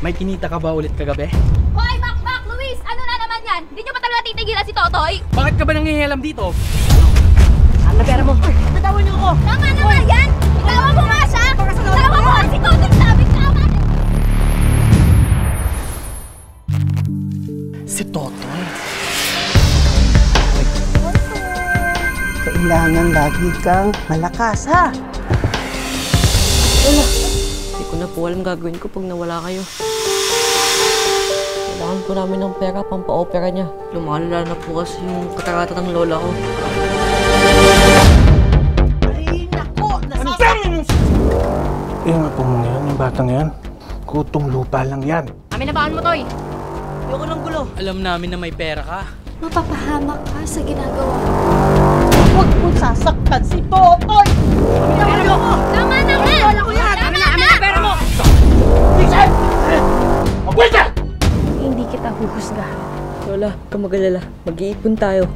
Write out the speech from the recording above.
May kinita ka ba ulit kagabi? Hoy, Mac, Luis! Ano na naman yan? Hindi nyo pa talaga titigilan si Totoy? Bakit ka ba nangingialam dito? Ano pera mo? Bitawan niyo ako! Tama na nga yan! Bitawan mo nga siya! Bitawan mo! Si Totoy sabi! Tama na! Si Totoy. Kailangan lagi kang malakas, ha? Hindi ko na po alam gagawin ko pag nawala kayo. Kailangan po namin ng pera pang pa-opera niya. Lumalala na po kasi yung katarata ng lola ko. Ay, naku! Nasasakit! Ingat po muna yan, yung batang yan. Kutong lupa lang yan. Amin na baan mo, Toy? Ayoko ng gulo. Alam namin na may pera ka. Mapapahamak ka sa ginagawa. Huwag mong sasaktan si Totoy! Bitawan niyo ako! Tama na nga! Wala ko yan! Tama na nga! Pera mo! Vincent! Hindi kita huhusgahan. Lola, huwag ka mag-alala. Mag-iipon tayo.